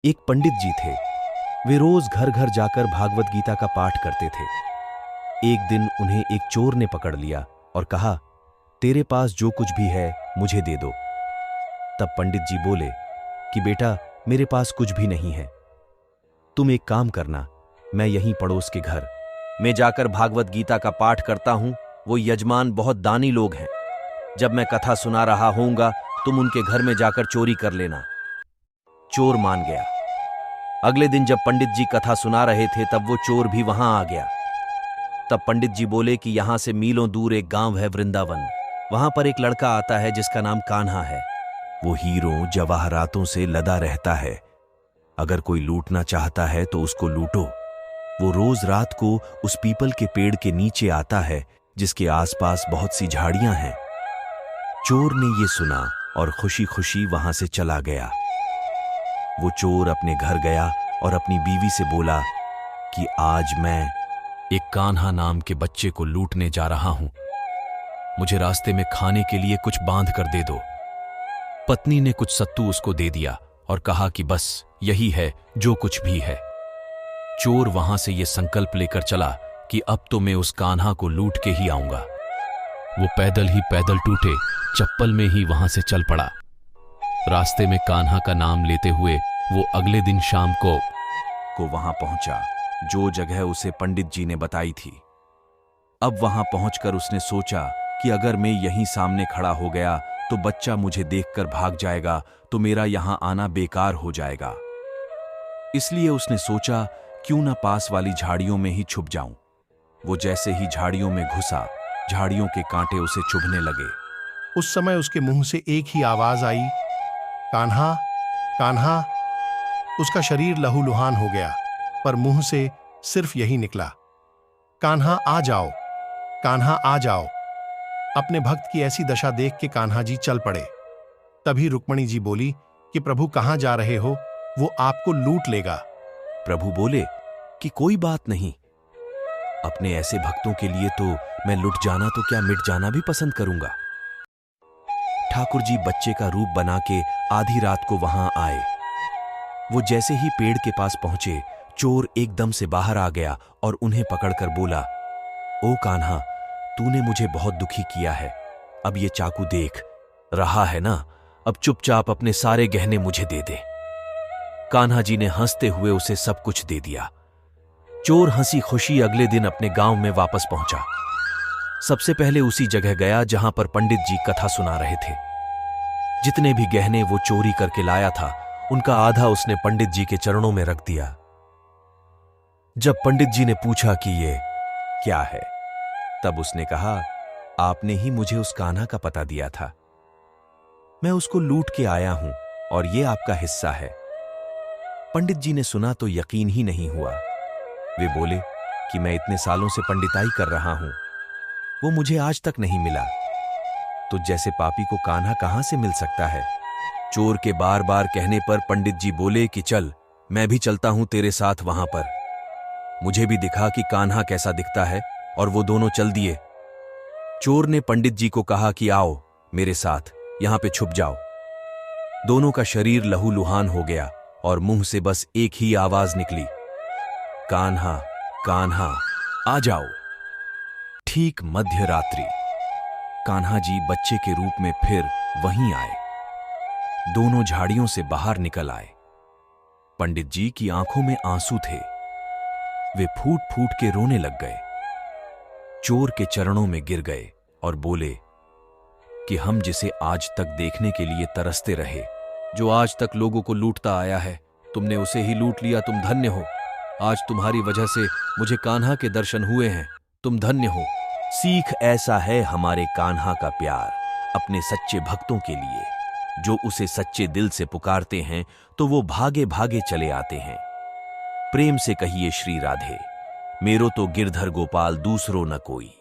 एक पंडित जी थे। वे रोज घर घर जाकर भागवत गीता का पाठ करते थे। एक दिन उन्हें एक चोर ने पकड़ लिया और कहा, तेरे पास जो कुछ भी है मुझे दे दो। तब पंडित जी बोले कि बेटा, मेरे पास कुछ भी नहीं है। तुम एक काम करना, मैं यहीं पड़ोस के घर में जाकर भागवत गीता का पाठ करता हूं। वो यजमान बहुत दानी लोग हैं। जब मैं कथा सुना रहा होऊंगा तुम उनके घर में जाकर चोरी कर लेना। चोर मान गया। अगले दिन जब पंडित जी कथा सुना रहे थे तब वो चोर भी वहां आ गया। तब पंडित जी बोले कि यहां से मीलों दूर एक गांव है वृंदावन। वहां पर एक लड़का आता है जिसका नाम कान्हा है। वो हीरों जवाहरातों से लदा रहता है। अगर कोई लूटना चाहता है तो उसको लूटो। वो रोज रात को उस पीपल के पेड़ के नीचे आता है जिसके आसपास बहुत सी झाड़ियां हैं। चोर ने ये सुना और खुशी खुशी वहां से चला गया। वो चोर अपने घर गया और अपनी बीवी से बोला कि आज मैं एक कान्हा नाम के बच्चे को लूटने जा रहा हूं। मुझे रास्ते में खाने के लिए कुछ बांध कर दे दो। पत्नी ने कुछ सत्तू उसको दे दिया और कहा कि बस यही है जो कुछ भी है। चोर वहां से ये संकल्प लेकर चला कि अब तो मैं उस कान्हा को लूट के ही आऊंगा। वो पैदल ही पैदल टूटे चप्पल में ही वहां से चल पड़ा। रास्ते में कान्हा का नाम लेते हुए वो अगले दिन शाम को वहां पहुंचा जो जगह उसे पंडित जी ने बताई थी। अब वहां पहुंचकर उसने सोचा कि अगर मैं यहीं सामने खड़ा हो गया तो बच्चा मुझे देखकर भाग जाएगा, तो मेरा यहां आना बेकार हो जाएगा। इसलिए उसने सोचा क्यों ना पास वाली झाड़ियों में ही छुप जाऊं। वो जैसे ही झाड़ियों में घुसा, झाड़ियों के कांटे उसे चुभने लगे। उस समय उसके मुंह से एक ही आवाज आई, कान्हा, कान्हा। उसका शरीर लहूलुहान हो गया, पर मुंह से सिर्फ यही निकला, कान्हा आ जाओ, कान्हा आ जाओ। अपने भक्त की ऐसी दशा देख के कान्हा जी चल पड़े। तभी रुक्मणी जी बोली कि प्रभु कहां जा रहे हो, वो आपको लूट लेगा। प्रभु बोले कि कोई बात नहीं, अपने ऐसे भक्तों के लिए तो मैं लुट जाना तो क्या मिट जाना भी पसंद करूंगा। ठाकुर जी बच्चे का रूप बना के आधी रात को वहां आए। वो जैसे ही पेड़ के पास पहुंचे, चोर एकदम से बाहर आ गया और उन्हें पकड़कर बोला, ओ कान्हा, तूने मुझे बहुत दुखी किया है। अब ये चाकू देख रहा है ना, अब चुपचाप अपने सारे गहने मुझे दे दे। कान्हा जी ने हंसते हुए उसे सब कुछ दे दिया। चोर हंसी खुशी अगले दिन अपने गांव में वापस पहुंचा। सबसे पहले उसी जगह गया जहां पर पंडित जी कथा सुना रहे थे। जितने भी गहने वो चोरी करके लाया था उनका आधा उसने पंडित जी के चरणों में रख दिया। जब पंडित जी ने पूछा कि ये क्या है, तब उसने कहा, आपने ही मुझे उस कान्हा का पता दिया था। मैं उसको लूट के आया हूं और ये आपका हिस्सा है। पंडित जी ने सुना तो यकीन ही नहीं हुआ। वे बोले कि मैं इतने सालों से पंडिताई कर रहा हूं, वो मुझे आज तक नहीं मिला। तो जैसे पापी को कान्हा कहां से मिल सकता है। चोर के बार बार कहने पर पंडित जी बोले कि चल, मैं भी चलता हूं तेरे साथ वहां पर। मुझे भी दिखा कि कान्हा कैसा दिखता है, और वो दोनों चल दिए। चोर ने पंडित जी को कहा कि आओ मेरे साथ, यहां पे छुप जाओ। दोनों का शरीर लहूलुहान हो गया और मुंह से बस एक ही आवाज निकली, कान्हा, कान्हा आ जाओ। ठीक मध्य रात्रि कान्हा जी बच्चे के रूप में फिर वहीं आए। दोनों झाड़ियों से बाहर निकल आए। पंडित जी की आंखों में आंसू थे। वे फूट फूट के रोने लग गए। चोर के चरणों में गिर गए और बोले कि हम जिसे आज तक देखने के लिए तरसते रहे, जो आज तक लोगों को लूटता आया है, तुमने उसे ही लूट लिया। तुम धन्य हो। आज तुम्हारी वजह से मुझे कान्हा के दर्शन हुए हैं। तुम धन्य हो। सीख ऐसा है हमारे कान्हा का प्यार अपने सच्चे भक्तों के लिए। जो उसे सच्चे दिल से पुकारते हैं तो वो भागे भागे चले आते हैं। प्रेम से कहिए श्री राधे, मेरो तो गिरधर गोपाल दूसरो न कोई।